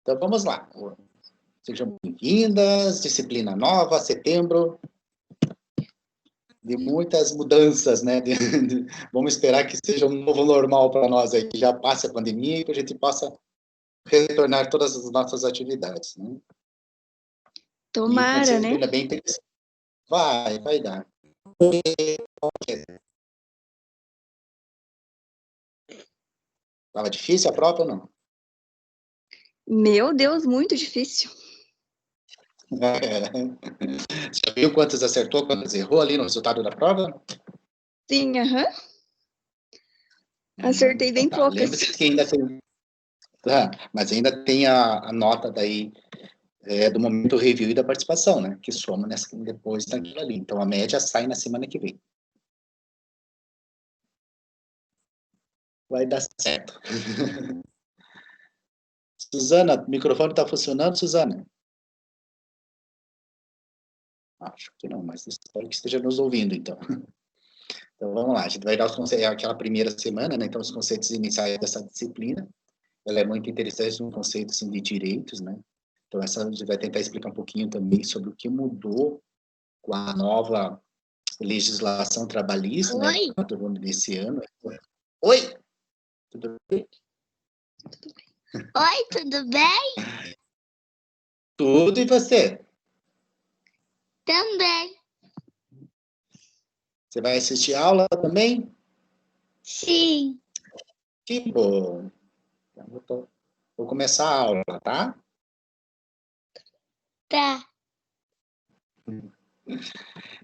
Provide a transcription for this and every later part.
Então, vamos lá. Sejam bem-vindas, disciplina nova, setembro, de muitas mudanças, né? Vamos esperar que seja um novo normal para nós aí, que já passe a pandemia e que a gente possa retornar todas as nossas atividades, né? Tomara, e uma né? disciplina bem interessante. Vai dar. Estava difícil a prova ou não? Meu Deus, muito difícil. Você já viu quantos acertou, quantos errou ali no resultado da prova? Sim, aham. Acertei bem Tá. poucas. Lembre-se que ainda tem... Tá, mas ainda tem a nota daí do momento review e da participação, né? Que soma depois daquilo ali. Então, a média sai na semana que vem. Vai dar certo. Suzana, o microfone está funcionando, Suzana? Acho que não, mas espero que esteja nos ouvindo, então. Então, vamos lá. A gente vai dar os conceitos, aquela primeira semana, né? Então, os conceitos iniciais dessa disciplina. Ela é muito interessante no conceito assim, de direitos, né? Então, essa a gente vai tentar explicar um pouquinho também sobre o que mudou com a nova legislação trabalhista, né? Desse ano. Oi! Tudo bem? Oi, tudo bem? Tudo, e você? Também. Você vai assistir aula também? Sim. Que bom. Então, vou começar a aula, tá? Tá.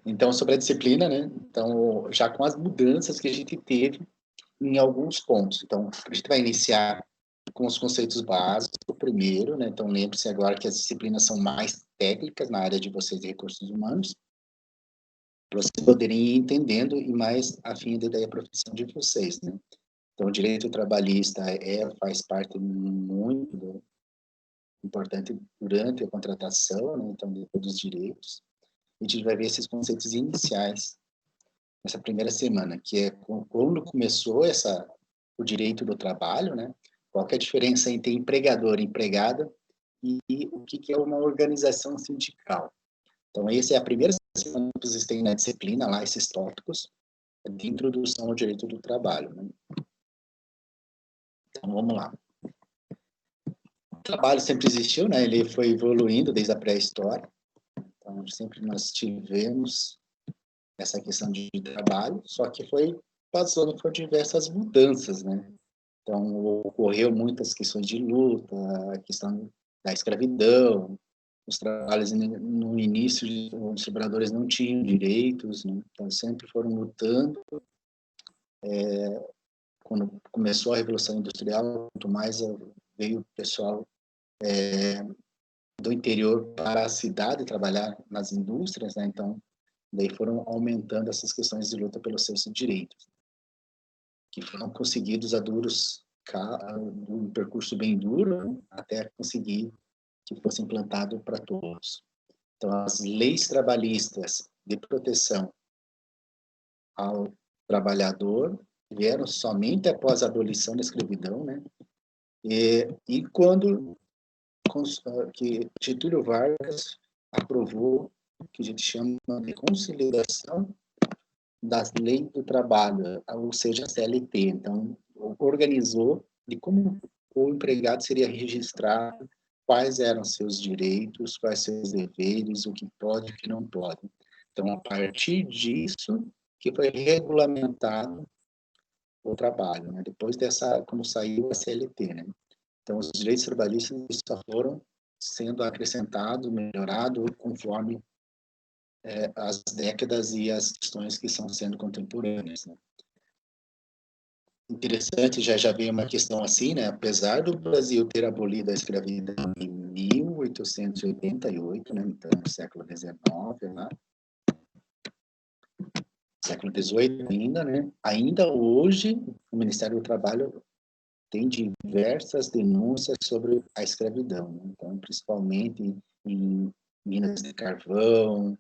Então, sobre a disciplina, né? Então, já com as mudanças que a gente teve em alguns pontos. Então, a gente vai iniciar com os conceitos básicos, o primeiro, né? Então, lembre-se agora que as disciplinas são mais técnicas na área de vocês de recursos humanos, para vocês poderem ir entendendo e mais afim da profissão de vocês, né? Então, o direito trabalhista faz parte muito importante durante a contratação, né? Então, de todos os direitos. A gente vai ver esses conceitos iniciais nessa primeira semana, que é quando começou o direito do trabalho, né? Qual que é a diferença entre empregador e empregada e o que é uma organização sindical. Então, essa é a primeira semana que vocês têm na disciplina lá, esses tópicos de introdução ao direito do trabalho, né? Então, vamos lá. O trabalho sempre existiu, né? Ele foi evoluindo desde a pré-história. Então, sempre nós tivemos essa questão de trabalho, só que foi passando por diversas mudanças, né? Então, ocorreu muitas questões de luta, a questão da escravidão, os trabalhos no início, os trabalhadores não tinham direitos, né? Então sempre foram lutando. Quando começou a Revolução Industrial, quanto mais veio o pessoal do interior para a cidade trabalhar nas indústrias, né? Então, daí foram aumentando essas questões de luta pelos seus direitos, que foram conseguidos um percurso bem duro, né? Até conseguir que fosse implantado para todos. Então, as leis trabalhistas de proteção ao trabalhador vieram somente após a abolição da escravidão, né? E quando que Getúlio Vargas aprovou o que a gente chama de consolidação das leis do trabalho, ou seja, a CLT. Então, organizou de como o empregado seria registrado, quais eram seus direitos, quais seus deveres, o que pode e o que não pode. Então, a partir disso, que foi regulamentado o trabalho, né? Depois quando saiu a CLT, né? Então, os direitos trabalhistas só foram sendo acrescentados, melhorados, conforme as décadas e as questões que são sendo contemporâneas, né? Interessante, já veio uma questão assim, né? Apesar do Brasil ter abolido a escravidão em 1888, né? Então, no século XIX, né? Século XVIII ainda, né? Ainda hoje, o Ministério do Trabalho tem diversas denúncias sobre a escravidão, né? Então, principalmente em minas de carvão,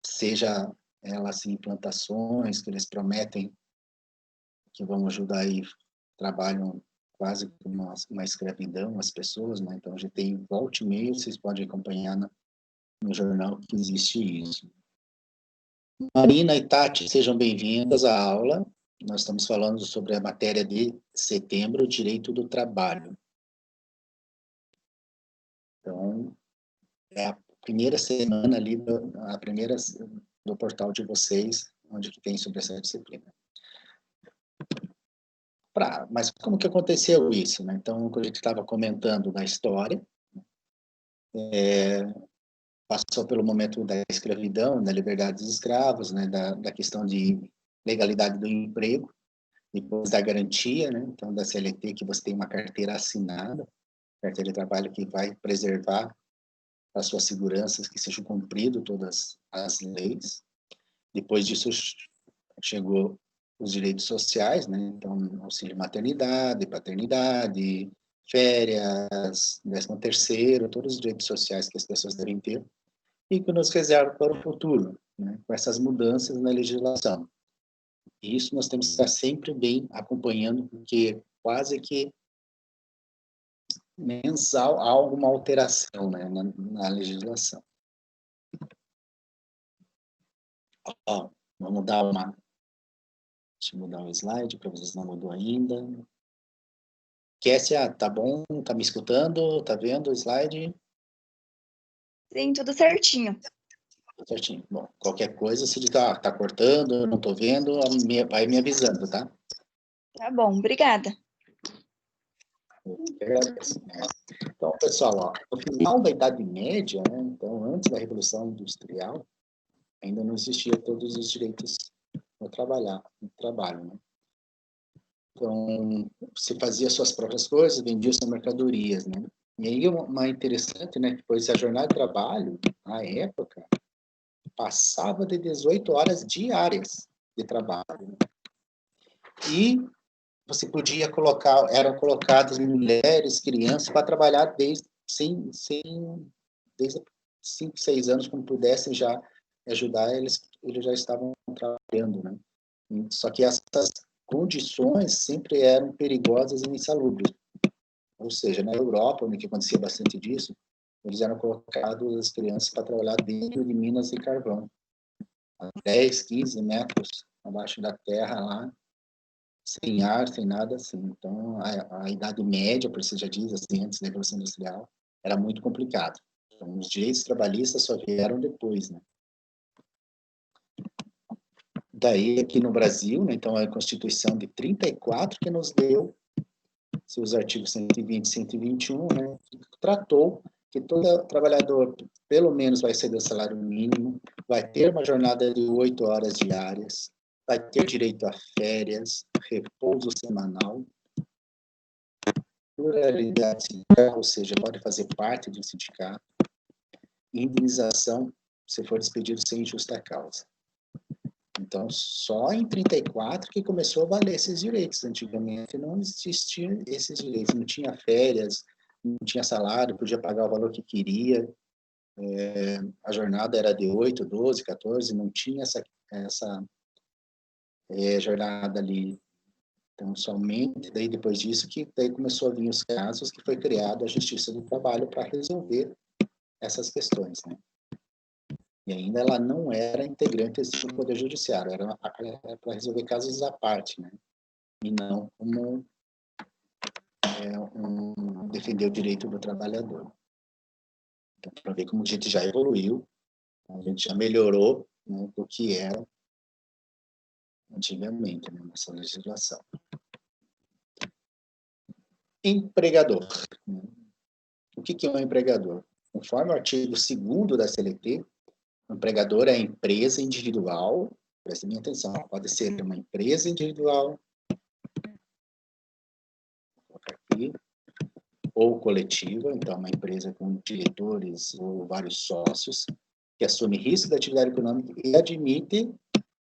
seja elas em plantações que eles prometem que vão ajudar aí, trabalham quase como uma escravidão as pessoas, né? Então, a gente tem volta e meia, vocês podem acompanhar no jornal que existe isso. Marina e Tati, sejam bem-vindas à aula. Nós estamos falando sobre a matéria de setembro, Direito do Trabalho. Então, é a primeira semana ali, a primeira do portal de vocês, onde que tem sobre essa disciplina. Mas como que aconteceu isso, né? Então, quando a gente estava comentando da história, passou pelo momento da escravidão, da liberdade dos escravos, né? Da questão de legalidade do emprego, depois da garantia, né? Então, da CLT, que você tem uma carteira assinada, carteira de trabalho que vai preservar as suas seguranças, que sejam cumpridas todas as leis. Depois disso, chegou os direitos sociais, né? Então, auxílio maternidade, paternidade, férias, 13º, todos os direitos sociais que as pessoas devem ter, e que nos reserva para o futuro, né? Com essas mudanças na legislação. E isso nós temos que estar sempre bem acompanhando, porque quase que mensal há alguma alteração, né, na legislação. Ó, vamos dar uma... Deixa eu mudar o slide para vocês, não mudou ainda. Kessia, tá bom? Tá me escutando? Tá vendo o slide? Sim, tudo certinho. Certinho. Bom, qualquer coisa, se diz, tá cortando, não tô vendo, vai me avisando, tá? Tá bom, obrigada. Então, pessoal, ó, no final da Idade Média, né, então, antes da Revolução Industrial, ainda não existia todos os direitos no trabalho, né? Então, você fazia suas próprias coisas, vendia suas mercadorias, né? E aí, uma interessante, né, depois a jornada de trabalho, na época, passava de 18 horas diárias de trabalho. E você podia colocar, eram colocadas mulheres, crianças, para trabalhar desde 5, 6 anos, quando pudessem já ajudar, eles já estavam trabalhando, né? Só que essas condições sempre eram perigosas e insalubres. Ou seja, na Europa, onde acontecia bastante disso, eles eram colocados, as crianças, para trabalhar dentro de minas de carvão, a 10, 15 metros abaixo da terra lá, sem ar, sem nada assim. Então, a Idade Média, por isso já diz, assim, antes da Revolução Industrial, era muito complicado. Então, os direitos trabalhistas só vieram depois, né? Daí, aqui no Brasil, né, então, a Constituição de 34 que nos deu seus artigos 120 e 121, né, tratou que todo trabalhador, pelo menos, vai receber o salário mínimo, vai ter uma jornada de 8 horas diárias, vai ter direito a férias, repouso semanal, pluralidade sindical, ou seja, pode fazer parte de um sindicato, indenização se for despedido sem justa causa. Então, só em 34 que começou a valer esses direitos. Antigamente não existiam esses direitos, não tinha férias, não tinha salário, podia pagar o valor que queria, a jornada era de 8, 12, 14, não tinha essa jornada ali. Então, somente daí, depois disso, que daí começou a vir os casos que foi criada a Justiça do Trabalho para resolver essas questões, né? E ainda ela não era integrante do Poder Judiciário, era para resolver casos à parte, né? E não como defender o direito do trabalhador. Então, para ver como a gente já evoluiu, a gente já melhorou, né, do que era antigamente, né, nessa legislação. Empregador. O que é um empregador? Conforme o artigo 2º da CLT, o empregador é a empresa individual, preste minha atenção, pode ser uma empresa individual, vou colocar aqui, ou coletiva, então uma empresa com diretores ou vários sócios, que assume risco da atividade econômica e admite,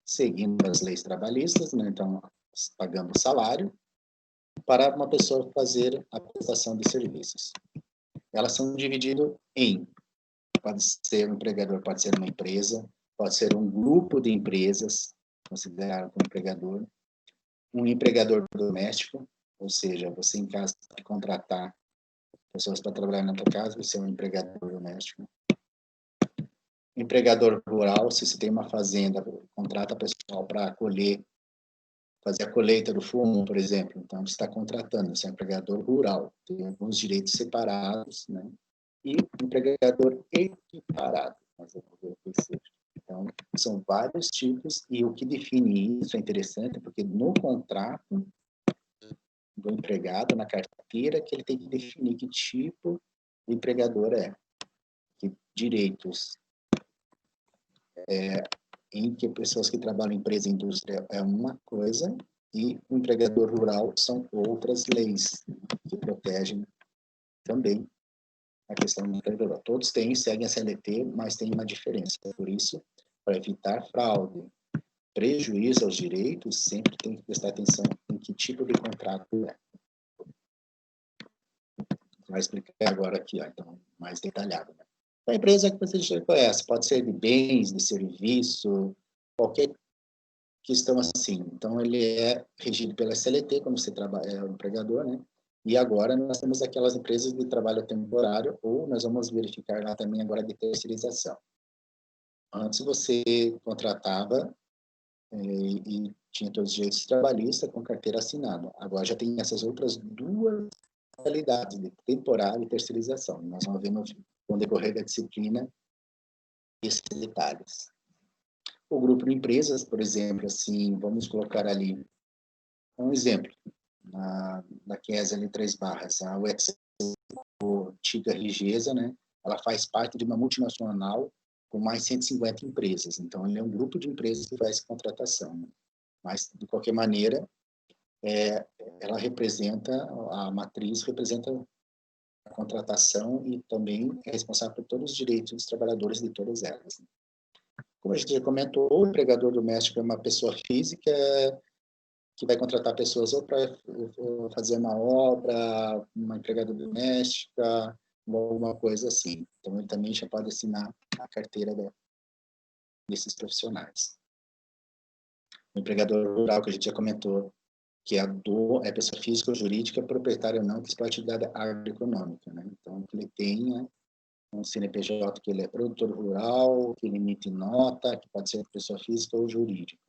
seguindo as leis trabalhistas, né, então pagando salário, para uma pessoa fazer a prestação de serviços. Elas são divididas em, pode ser um empregador, pode ser uma empresa, pode ser um grupo de empresas, considerado como empregador, um empregador doméstico, Ou seja, você em casa tem que contratar pessoas para trabalhar na tua casa, você é um empregador doméstico. Empregador rural, se você tem uma fazenda, contrata pessoal para fazer a colheita do fumo, por exemplo. Então, você está contratando, você é um empregador rural, tem alguns direitos separados, né? E empregador equiparado, mas eu vou ver o que seja. Então, são vários tipos, e o que define isso é interessante, porque no contrato do empregado, na carteira, que ele tem que definir que tipo de empregador é, que direitos em que pessoas que trabalham em empresa e indústria é uma coisa, e o empregador rural são outras leis que protegem também a questão do empregador. Todos seguem a CLT, mas tem uma diferença. Por isso, para evitar fraude, prejuízo aos direitos, sempre tem que prestar atenção em que tipo de contrato é. Vai explicar agora aqui, ó, então, mais detalhado. Né? A empresa que você já conhece, pode ser de bens, de serviço, qualquer questão assim. Então, ele é regido pela CLT, quando você é um empregador, né? E agora nós temos aquelas empresas de trabalho temporário, ou nós vamos verificar lá também agora de terceirização. Antes você contratava e tinha todos os direitos trabalhistas com carteira assinada. Agora já tem essas outras duas modalidades de temporário e terceirização. Nós vamos ver no decorrer da disciplina esses detalhes. O grupo de empresas, por exemplo, assim, vamos colocar ali um exemplo da QES ali 3 barras, a UEX, antiga Rigesa, né? Ela faz parte de uma multinacional com mais 150 empresas. Então, ele é um grupo de empresas que faz contratação. Né? Mas, de qualquer maneira, ela representa, a matriz representa a contratação e também é responsável por todos os direitos dos trabalhadores de todas elas. Como a gente já comentou, o empregador doméstico é uma pessoa física que vai contratar pessoas ou para fazer uma obra, uma empregada doméstica, ou alguma coisa assim. Então, ele também já pode assinar a carteira desses profissionais. O empregador rural, que a gente já comentou, que é pessoa física ou jurídica, proprietária ou não, que explote atividade agroeconômica. Né? Então, que ele tenha um CNPJ, que ele é produtor rural, que ele emite nota, que pode ser pessoa física ou jurídica.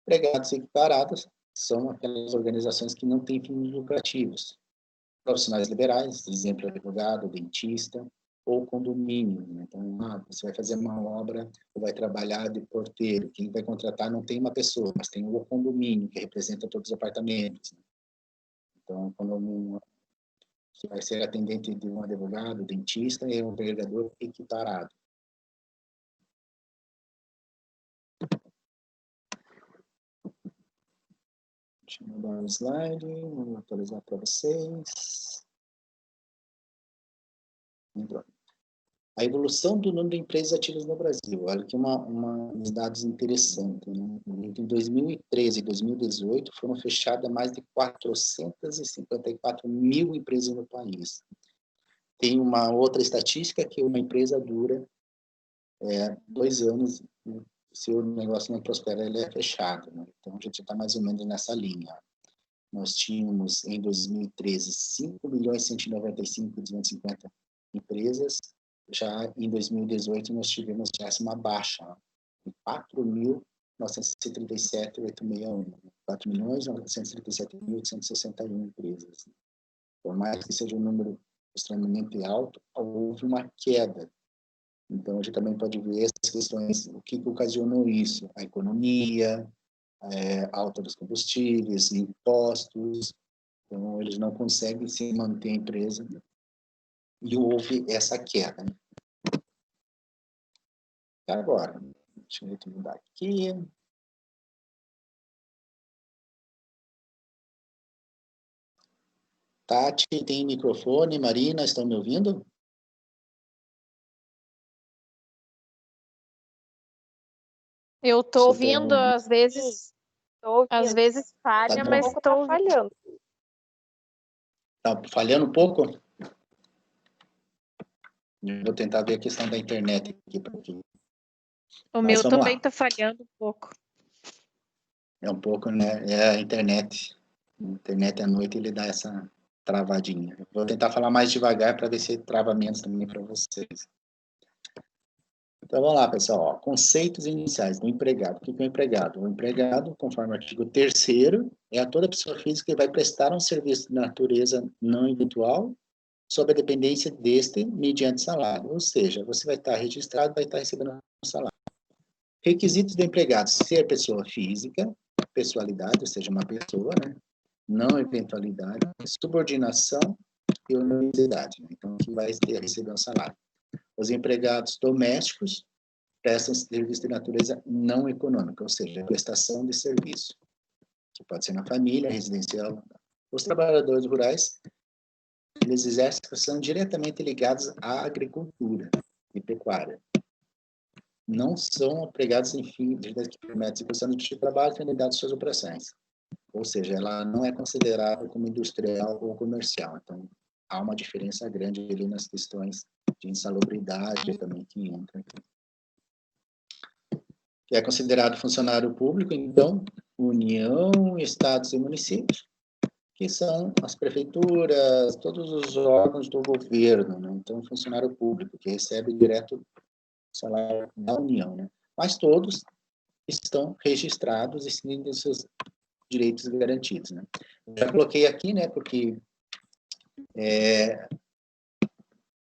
Empregados equiparados são aquelas organizações que não têm fins lucrativos. Profissionais liberais, exemplo, advogado, dentista, ou condomínio. Né? Então, você vai fazer uma obra ou vai trabalhar de porteiro. Quem vai contratar não tem uma pessoa, mas tem o condomínio, que representa todos os apartamentos. Né? Então, quando você vai ser atendente de um advogado, dentista, é um empregador equiparado. Deixa eu mudar o slide, vou atualizar para vocês. A evolução do número de empresas ativas no Brasil. Olha que uns dados interessantes. Né? Entre 2013 e 2018, foram fechadas mais de 454 mil empresas no país. Tem uma outra estatística que uma empresa dura 2 anos, se o negócio não prospera, ele é fechado. Né? Então, a gente está mais ou menos nessa linha. Nós tínhamos, em 2013, 5.195.250 empresas. Já em 2018, nós tivemos já uma baixa de 4.937.861. 4.937.861 empresas. Por mais que seja um número extremamente alto, houve uma queda. Então, a gente também pode ver essas questões, o que ocasionou isso? A economia, alta dos combustíveis, impostos. Então, eles não conseguem se manter a empresa e houve essa queda. Agora, deixa eu mudar aqui. Tati, tem microfone. Marina, estão me ouvindo? Eu tô ouvindo, às vezes falha, Tá mas estou falhando. Tá falhando um pouco? Eu vou tentar ver a questão da internet aqui. O meu também está falhando um pouco. É um pouco, né? É a internet. Na internet à noite ele dá essa travadinha. Vou tentar falar mais devagar para ver se trava menos também para vocês. Então, vamos lá, pessoal. Ó, conceitos iniciais do empregado. O que é o empregado? O empregado, conforme o artigo 3º, é a toda pessoa física que vai prestar um serviço de natureza não eventual sob a dependência deste mediante salário. Ou seja, você vai estar registrado, vai estar recebendo um salário. Requisitos do empregado: ser pessoa física, pessoalidade, ou seja, uma pessoa, né? Não eventualidade, subordinação e onerosidade. Né? Então, que vai receber um salário. Os empregados domésticos prestam serviço de natureza não econômica, ou seja, prestação de serviço, que pode ser na família, residencial. Os trabalhadores rurais, eles exercem função diretamente ligados à agricultura e pecuária. Não são empregados em fim de metros e questão de trabalho finalidade de suas operações. Ou seja, ela não é considerada como industrial ou comercial. Então, há uma diferença grande ali nas questões de insalubridade também que entra aqui. Que é considerado funcionário público, então, União, Estados e municípios, que são as prefeituras, todos os órgãos do governo, né? Então, funcionário público, que recebe direto salário da União, né? Mas todos estão registrados e têm seus direitos garantidos, né? Já coloquei aqui, né, porque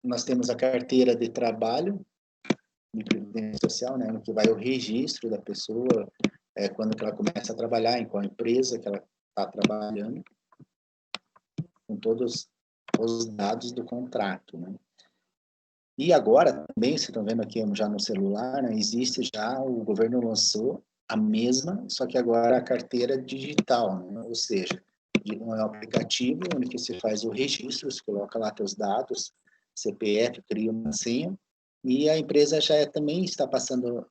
nós temos a carteira de trabalho de previdência social, né, no que vai o registro da pessoa, quando ela começa a trabalhar, em qual empresa que ela está trabalhando, com todos os dados do contrato, né? E agora, também, vocês estão vendo aqui já no celular, né, existe já, o governo lançou a mesma, só que agora a carteira digital, né? Ou seja, é um aplicativo onde que você faz o registro, você coloca lá seus dados, CPF, cria uma senha, e a empresa já também está passando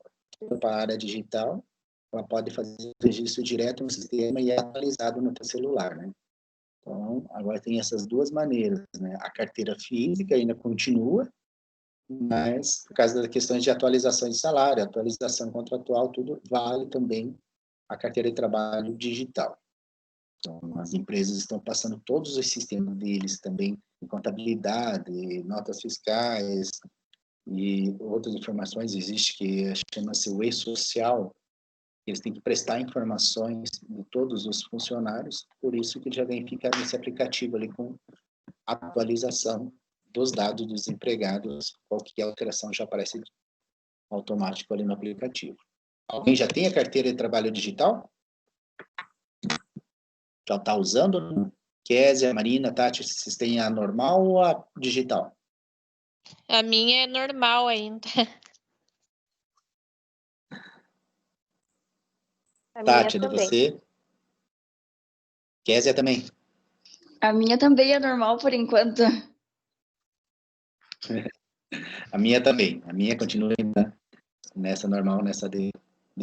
para a área digital, ela pode fazer o registro direto no sistema e é atualizado no seu celular, né? Então, agora tem essas duas maneiras, né? A carteira física ainda continua, mas, por causa das questões de atualização de salário, atualização contratual, tudo vale também a carteira de trabalho digital. Então, as empresas estão passando todos os sistemas deles também, em contabilidade, notas fiscais e outras informações. Existe que chama-se o e-social, eles têm que prestar informações de todos os funcionários, por isso que já vem ficar nesse aplicativo ali com atualização dos dados dos empregados, qualquer alteração já aparece automático ali no aplicativo. Alguém já tem a carteira de trabalho digital? Já está usando? Kézia, Marina, Tati, vocês têm a normal ou a digital? A minha é normal ainda. A Tati, minha de também. você? Kézia também? A minha também é normal por enquanto. A minha também. A minha continua ainda nessa normal, nessa de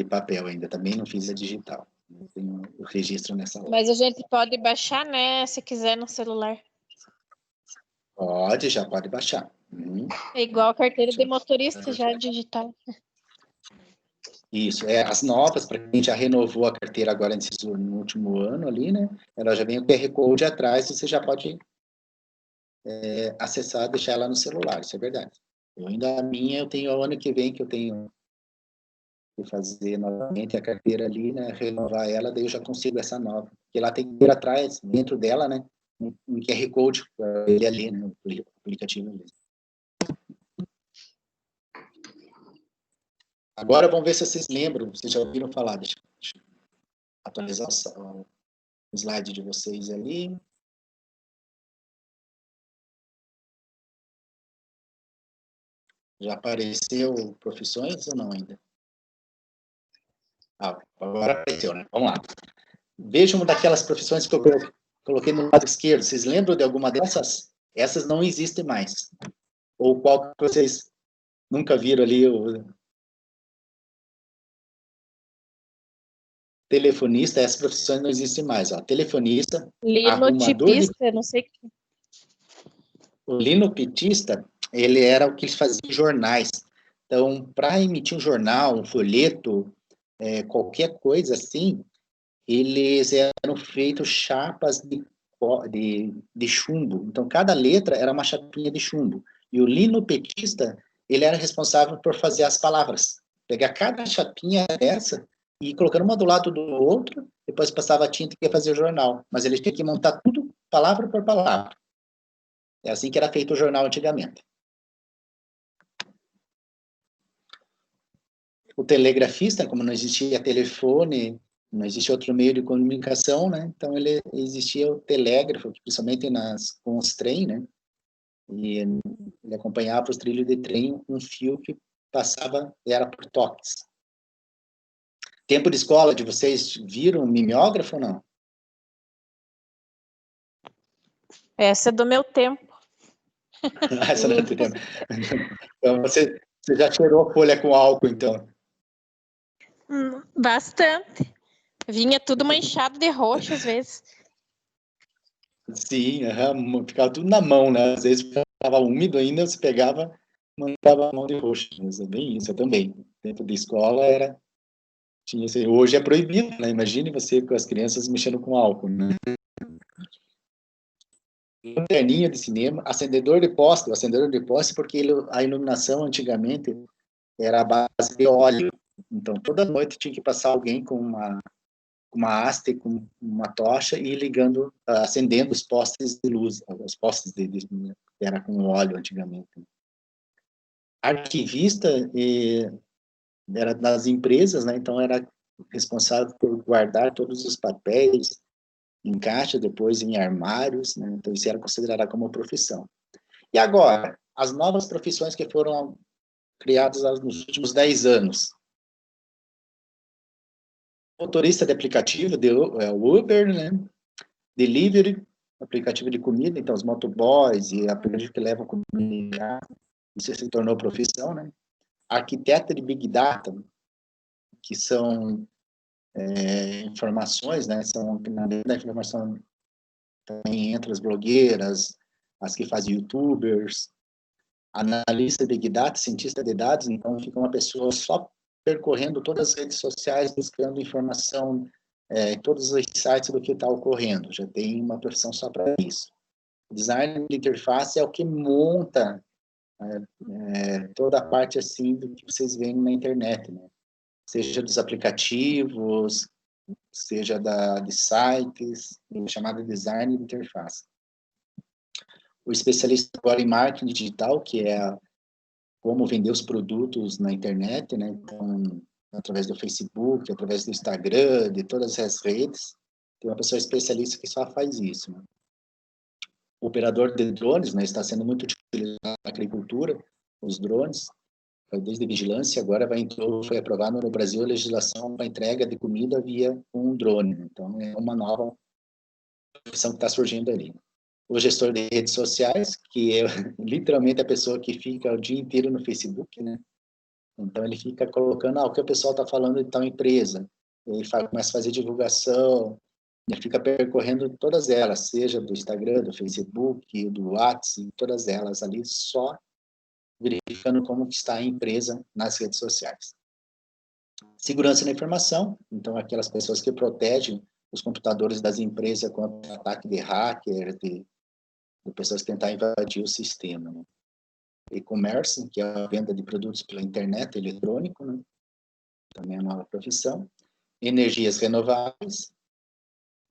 papel ainda. Também não fiz a digital. Eu tenho o registro nessa hora. Mas a gente pode baixar, né, se quiser no celular. Pode, já pode baixar. É igual a carteira de motorista já digital. Isso, as novas, para quem já renovou a carteira agora no último ano ali, né? Ela já vem o QR Code atrás, você já pode acessar, deixar ela no celular, isso é verdade. A minha, eu tenho o ano que vem que eu tenho que fazer novamente a carteira ali, né? Renovar ela, daí eu já consigo essa nova. Porque lá tem que ir atrás, dentro dela, né? Um QR Code, ele ali, né? O aplicativo mesmo. Agora vamos ver se vocês lembram, vocês já ouviram falar. Deixa eu atualizar o slide de vocês ali. Já apareceu profissões ou não ainda? Agora apareceu, né? Vamos lá. Veja uma daquelas profissões que eu coloquei no lado esquerdo. Vocês lembram de alguma dessas? Essas não existem mais. Ou qual que vocês nunca viram ali? Telefonista, essas profissões não existem mais. Ó. Telefonista, arrumador de... não sei o que. O linopitista, ele era o que fazia jornais. Então, para emitir um jornal, um folheto, qualquer coisa assim, eles eram feitos chapas de chumbo. Então, cada letra era uma chapinha de chumbo. E o linopetista, ele era responsável por fazer as palavras. Pegar cada chapinha dessa e ir colocando uma do lado do outro, depois passava a tinta e ia fazer o jornal. Mas ele tinha que montar tudo, palavra por palavra. É assim que era feito o jornal antigamente. O telegrafista, como não existia telefone, não existia outro meio de comunicação, né? Então existia o telégrafo, principalmente com os trens, né? E ele acompanhava os trilhos de trem, um fio que passava, era por toques. Tempo de escola de vocês viram mimeógrafo ou não? Essa é do meu tempo. Essa não é do tempo. Então, você já cheirou a folha com álcool, então? Bastante. Vinha tudo manchado de roxo às vezes. Sim, ficava tudo na mão, né? Às vezes ficava úmido ainda, você pegava, mandava a mão de roxo. Mas é bem isso, eu também. Tempo de escola tinha isso aí. Hoje é proibido, né? Imagine você com as crianças mexendo com álcool, né? Lanterninha de cinema, acendedor de poste porque a iluminação antigamente era a base de óleo. Então, toda noite tinha que passar alguém com uma haste, com uma tocha e ligando, acendendo os postes de luz, os postes era com óleo antigamente. Arquivista era das empresas, né? Então era responsável por guardar todos os papéis em caixa, depois em armários, né? Então isso era considerado como profissão. E agora, as novas profissões que foram criadas nos últimos 10 anos. Motorista de aplicativo, Uber, né? Delivery, aplicativo de comida, então os motoboys e aplicativos que levam comida, isso se tornou profissão, né? Arquiteto de Big Data, que são informações, né? São, na da informação também entre as blogueiras, as que fazem youtubers, analista de Big Data, cientista de dados, então fica uma pessoa só percorrendo todas as redes sociais, buscando informação em todos os sites do que está ocorrendo. Já tem uma profissão só para isso. O design de interface é o que monta toda a parte assim do que vocês veem na internet, né? Seja dos aplicativos, seja de sites, chamado design de interface. O especialista agora em marketing digital, que é como vender os produtos na internet, né? Então, através do Facebook, através do Instagram, de todas as redes, tem uma pessoa especialista que só faz isso, né? O operador de drones, né, está sendo muito utilizado na agricultura, os drones, desde vigilância, agora foi aprovada no Brasil a legislação para entrega de comida via um drone. Então, é uma nova profissão que está surgindo ali. O gestor de redes sociais, que é literalmente a pessoa que fica o dia inteiro no Facebook, né? Então, ele fica colocando o que o pessoal está falando de tal empresa. Ele começa a fazer divulgação, ele fica percorrendo todas elas, seja do Instagram, do Facebook, do WhatsApp, todas elas ali, só verificando como está a empresa nas redes sociais. Segurança da informação, então aquelas pessoas que protegem os computadores das empresas contra ataque de hacker, de pessoas tentar invadir o sistema, né? E-commerce, que é a venda de produtos pela internet, eletrônico, né? Também é uma nova profissão. Energias renováveis.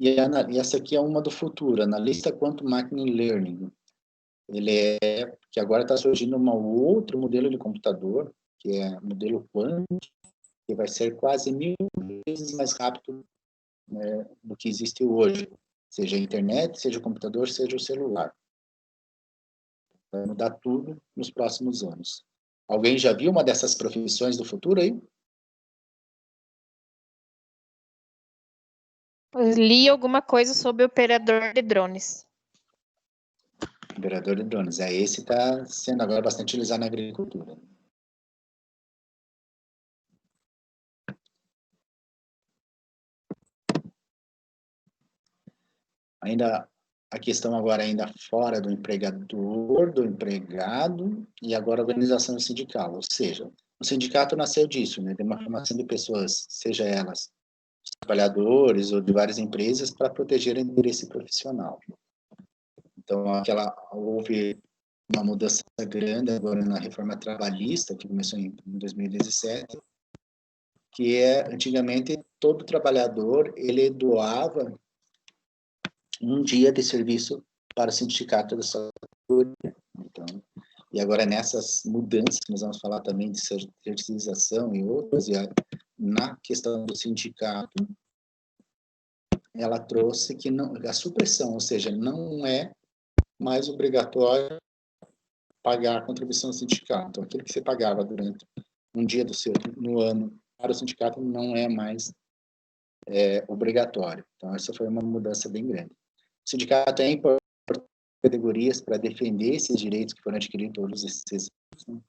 E essa aqui é uma do futuro, analista quanto machine learning. Que agora está surgindo um outro modelo de computador, que é o modelo quântico, que vai ser quase 1000 vezes mais rápido, né, do que existe hoje, seja a internet, seja o computador, seja o celular. Vai mudar tudo nos próximos anos. Alguém já viu uma dessas profissões do futuro aí? Eu li alguma coisa sobre operador de drones. Operador de drones. Esse está sendo agora bastante utilizado na agricultura. Ainda a questão agora ainda fora do empregador, do empregado e agora a organização sindical. Ou seja, o sindicato nasceu disso, né? De uma formação de pessoas, seja elas trabalhadores ou de várias empresas para proteger o interesse profissional. Então, houve uma mudança grande agora na reforma trabalhista, que começou em 2017, que antigamente, todo trabalhador, ele doava um dia de serviço para o sindicato da saúde. Então, e agora, nessas mudanças, que nós vamos falar também de terceirização e outras, na questão do sindicato, ela trouxe que a supressão, ou seja, não é mais obrigatório pagar a contribuição sindical. Então, aquilo que você pagava durante um dia no ano para o sindicato não é mais obrigatório. Então, essa foi uma mudança bem grande. O sindicato é importante categorias para defender esses direitos que foram adquiridos todos esses anos, né?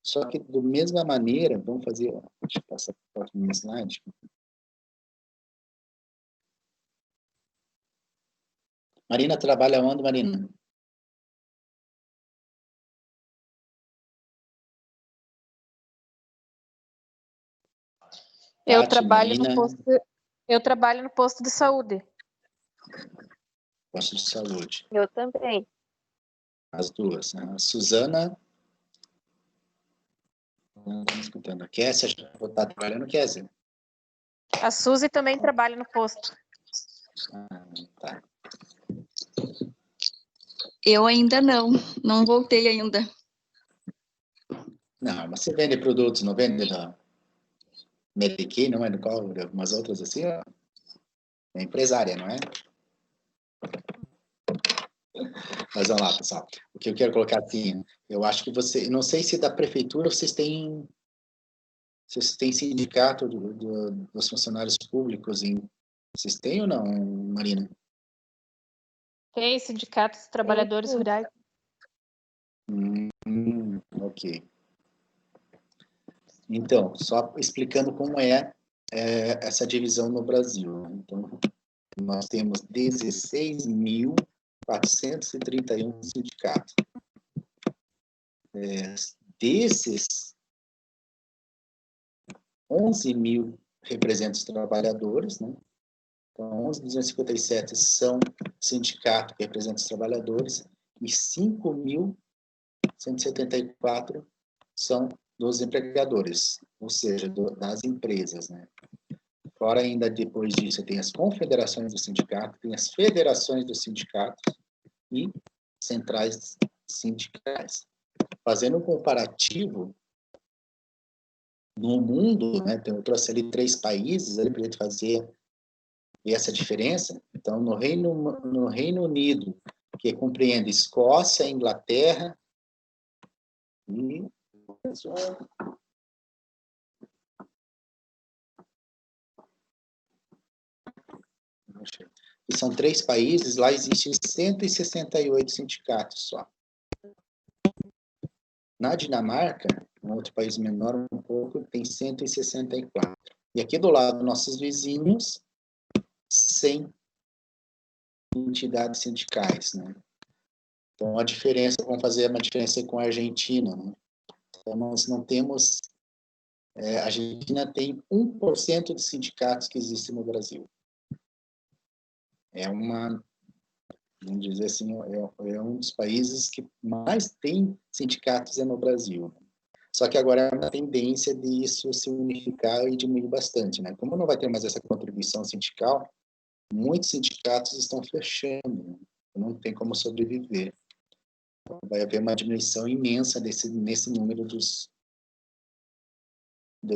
Só que, da mesma maneira, vamos fazer... Deixa eu passar para o próximo slide. Marina trabalha onde, Marina? Eu Tati, trabalho Marina, no posto de saúde. posto de saúde. Eu também. As duas. A Suzana... Não estamos escutando. A Kessia está trabalhando, Kessia? A Suzy também trabalha no posto. Tá. Eu ainda não voltei ainda. Não, mas você vende produtos, não vende da Medicaid, não é do qual, algumas outras assim, ó. É empresária, não é? Mas vamos lá, pessoal. O que eu quero colocar aqui, eu acho que não sei se da prefeitura vocês têm sindicato dos funcionários públicos, vocês têm ou não, Marina? Tem sindicatos de trabalhadores rurais. Ok. Então, só explicando como é essa divisão no Brasil. Então, nós temos 16.431 sindicatos. Desses, 11 mil representam os trabalhadores, né? Então, 11.257 são sindicatos que representam os trabalhadores e 5.174 são dos empregadores, ou seja, das empresas, né? Fora ainda, depois disso, tem as confederações do sindicato, tem as federações dos sindicatos e centrais sindicais. Fazendo um comparativo, no mundo, né, eu trouxe ali 3 países para a gente fazer essa diferença. Então, no Reino Unido, que compreende Escócia, Inglaterra e... E são 3 países, lá existem 168 sindicatos só. Na Dinamarca, um outro país menor um pouco, tem 164. E aqui do lado, nossos vizinhos, 100 entidades sindicais, né? Então, a diferença, vamos fazer uma diferença com a Argentina, né? Então, nós não temos... a Argentina tem 1% de sindicatos que existem no Brasil. Vamos dizer assim, é um dos países que mais tem sindicatos no Brasil. Só que agora é uma tendência de isso se unificar e diminuir bastante, né? Como não vai ter mais essa contribuição sindical, muitos sindicatos estão fechando, né? Não tem como sobreviver. Então, vai haver uma diminuição imensa nesse número dos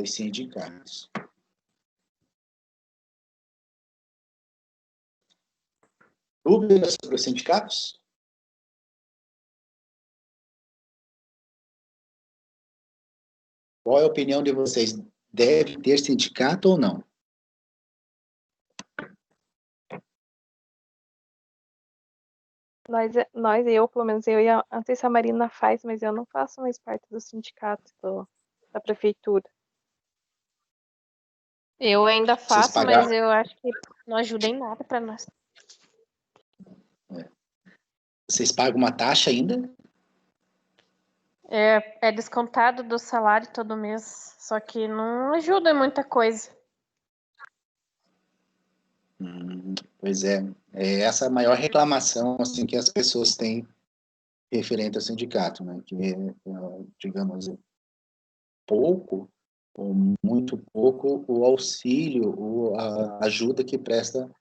sindicatos. Dúvidas sobre os sindicatos? Qual é a opinião de vocês? Deve ter sindicato ou não? Pelo menos eu e não sei se a Marina faz, mas eu não faço mais parte do sindicato da prefeitura. Eu ainda faço, mas eu acho que não ajuda em nada para nós. Vocês pagam uma taxa ainda? É descontado do salário todo mês, só que não ajuda em muita coisa. Pois é, essa a maior reclamação assim, que as pessoas têm referente ao sindicato, né? Que é, digamos, pouco ou muito pouco o auxílio, a ajuda que presta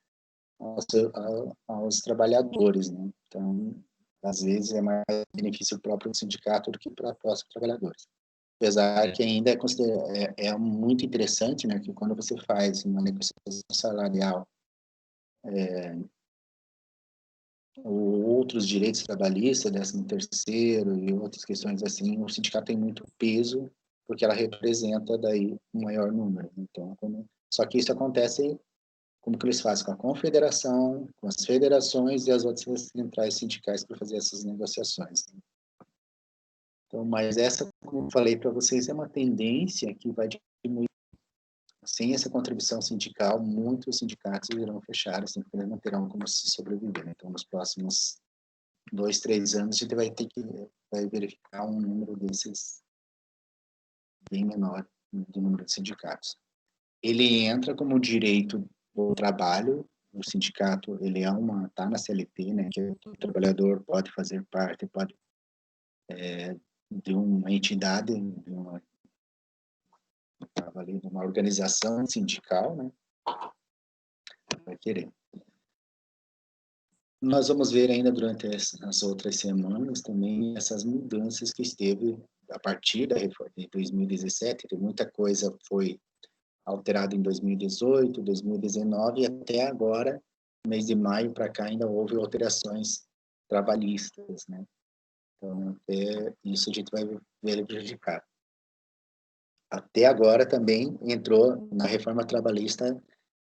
aos trabalhadores, né? Então, às vezes é mais benefício próprio do sindicato do que para os trabalhadores. Apesar que ainda é muito interessante, né, que quando você faz uma negociação salarial ou outros direitos trabalhistas, 13º e outras questões assim, o sindicato tem muito peso porque ela representa daí um maior número. Então, só que isso acontece como que eles fazem com a confederação, com as federações e as outras centrais sindicais para fazer essas negociações. Então, mas essa, como eu falei para vocês, é uma tendência que vai diminuir. Sem essa contribuição sindical, muitos sindicatos irão fechar, assim, porque eles não terão como se sobreviver. Então, nos próximos 2, 3 anos, a gente vai ter que verificar um número desses bem menor do número de sindicatos. Ele entra como direito do trabalho, o sindicato, ele está na CLT, né, que o trabalhador pode fazer parte, de uma entidade, de uma organização sindical, né, vai querer. Nós vamos ver ainda durante as outras semanas também essas mudanças que esteve a partir da reforma de 2017, muita coisa foi alterada em 2018, 2019 e até agora, mês de maio para cá, ainda houve alterações trabalhistas, né? Então, até isso a gente vai ver ele prejudicado. Até agora também entrou na reforma trabalhista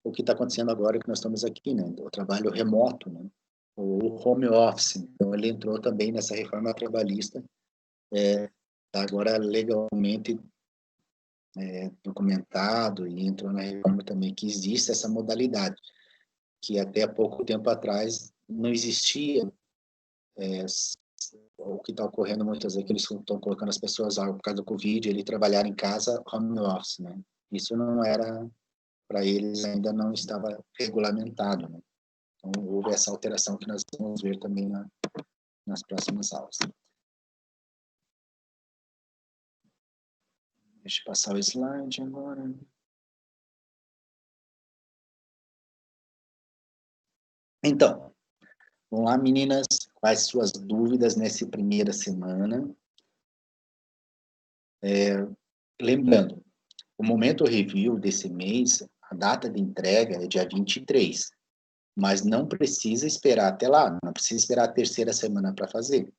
o que está acontecendo agora que nós estamos aqui, né? O trabalho remoto, né? O home office. Então, ele entrou também nessa reforma trabalhista, agora legalmente documentado, e entrou na reforma também que existe essa modalidade, que até pouco tempo atrás não existia. O que está ocorrendo muitas vezes, que eles estão colocando as pessoas, por causa do Covid, ele trabalhar em casa, home office, né? Isso não era, para eles ainda não estava regulamentado, né? Então, houve essa alteração que nós vamos ver também nas próximas aulas. Deixa eu passar o slide agora. Então, vamos lá, meninas, quais suas dúvidas nessa primeira semana? Lembrando, o momento review desse mês, a data de entrega é dia 23, mas não precisa esperar até lá, não precisa esperar a terceira semana para fazer.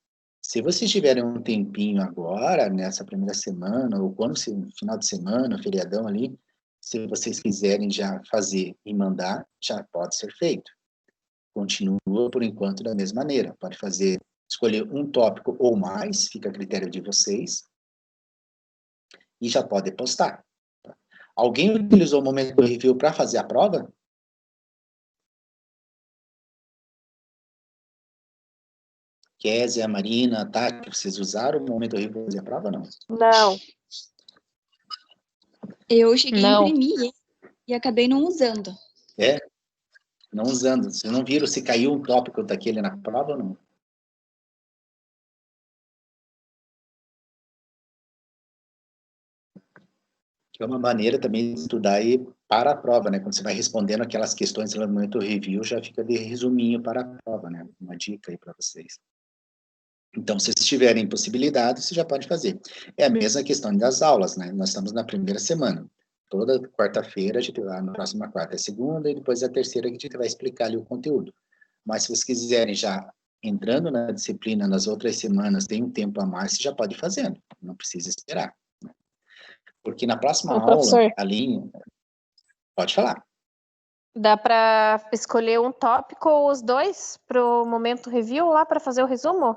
Se vocês tiverem um tempinho agora, nessa primeira semana, ou quando final de semana, feriadão ali, se vocês quiserem já fazer e mandar, já pode ser feito. Continua, por enquanto, da mesma maneira. Pode escolher um tópico ou mais, fica a critério de vocês, e já pode postar. Alguém utilizou o momento do review para fazer a prova? Kézia, Marina, Tati, vocês usaram o momento do review para fazer a prova, não? Não. Eu cheguei Não. a imprimir e acabei não usando. Não usando. Vocês não viram se caiu um tópico daquele na prova ou não? Que é uma maneira também de estudar aí para a prova, né? Quando você vai respondendo aquelas questões no momento do review, já fica de resuminho para a prova, né? Uma dica aí para vocês. Então, se vocês tiverem possibilidade, você já pode fazer. É a mesma questão das aulas, né? Nós estamos na primeira semana. Toda quarta-feira, a gente vai, na próxima quarta é segunda, e depois a terceira que a gente vai explicar ali o conteúdo. Mas se vocês quiserem já entrando na disciplina nas outras semanas, tem um tempo a mais, você já pode ir fazendo. Não precisa esperar. Né? Porque na próxima aula, professor, ali... Pode falar. dá para escolher um tópico ou os dois para o momento review lá para fazer o resumo?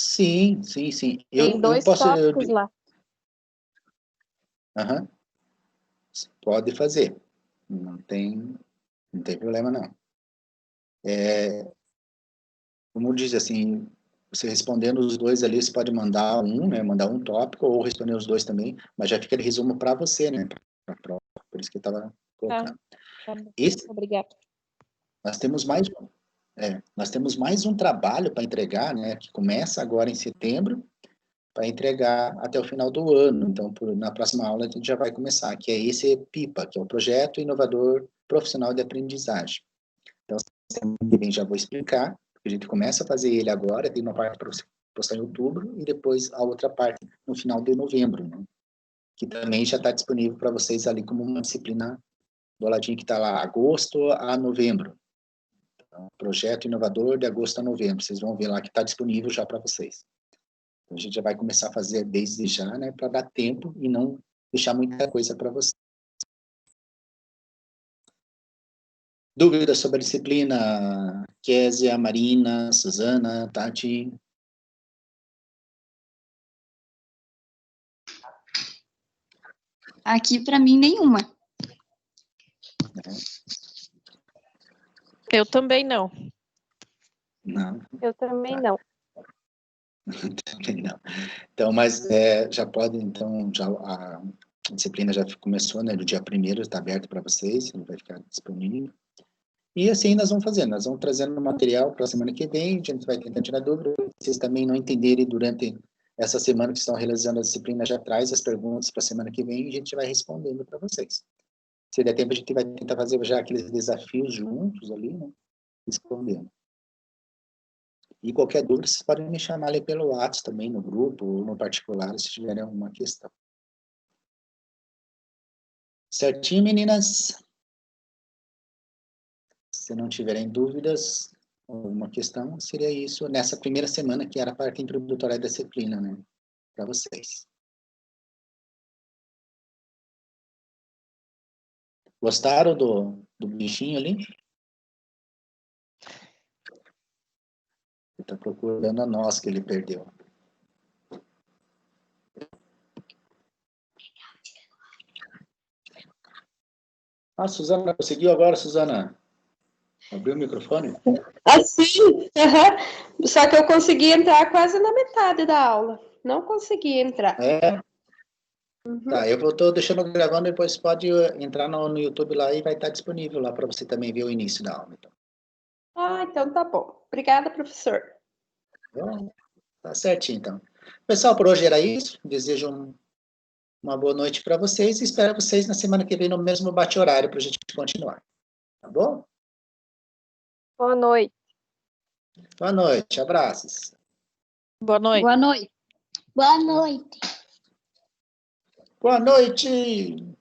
Sim, sim, sim. Tem dois tópicos lá. Uhum. Pode fazer. Não tem problema, não. Como diz assim, você respondendo os dois ali, você pode mandar um, né? Mandar um tópico ou responder os dois também, mas já fica de resumo para você, né? Pra prova. Por isso que eu estava colocar. Tá bom. Esse, Obrigada. nós temos mais um trabalho para entregar, né, que começa agora em setembro, para entregar até o final do ano. Então, na próxima aula, a gente já vai começar, que é esse PIPA, que é o Projeto Inovador Profissional de Aprendizagem. Então, semana que vem já vou explicar, porque a gente começa a fazer ele agora, tem uma parte para postar em outubro, e depois a outra parte no final de novembro, né, que também já está disponível para vocês ali como uma disciplina do ladinho que está lá, agosto a novembro. Então, Projeto Inovador de agosto a novembro. Vocês vão ver lá que está disponível já para vocês. Então, a gente já vai começar a fazer desde já, né, para dar tempo e não deixar muita coisa para vocês. Dúvidas sobre a disciplina? Késia, Marina, Suzana, Tati? Aqui, para mim, nenhuma. Eu também não. Não. Eu também Tá. não. Também não. Então, mas já pode, então, já a disciplina já começou, né, do dia 1º, está aberto para vocês, ele vai ficar disponível. E assim nós vamos fazendo, nós vamos trazendo material para a semana que vem, a gente vai tentar tirar dúvida, vocês também não entenderem durante essa semana que estão realizando a disciplina, já traz as perguntas para a semana que vem e a gente vai respondendo para vocês. Se der tempo, a gente vai tentar fazer já aqueles desafios juntos ali, né, respondendo. E qualquer dúvida, vocês podem me chamar ali pelo WhatsApp também, no grupo, ou no particular, se tiverem alguma questão. Certinho, meninas? Se não tiverem dúvidas, alguma questão, seria isso nessa primeira semana, que era a parte introdutória da disciplina, né? Para vocês. Gostaram do bichinho ali? Ele está procurando a nós que ele perdeu. Ah, Suzana, conseguiu agora, Suzana? Abriu o microfone? Assim, só que eu consegui entrar quase na metade da aula. Não consegui entrar. É? Tá, eu estou deixando gravando, depois pode entrar no YouTube lá e vai estar disponível lá para você também ver o início da aula. Então. Ah, então tá bom. Obrigada, professor. Bom, tá certinho, então. Pessoal, por hoje era isso. Desejo uma boa noite para vocês e espero vocês na semana que vem no mesmo bate-horário para a gente continuar. Tá bom? Boa noite. Boa noite, abraços. Boa noite. Boa noite. Boa noite. Boa noite!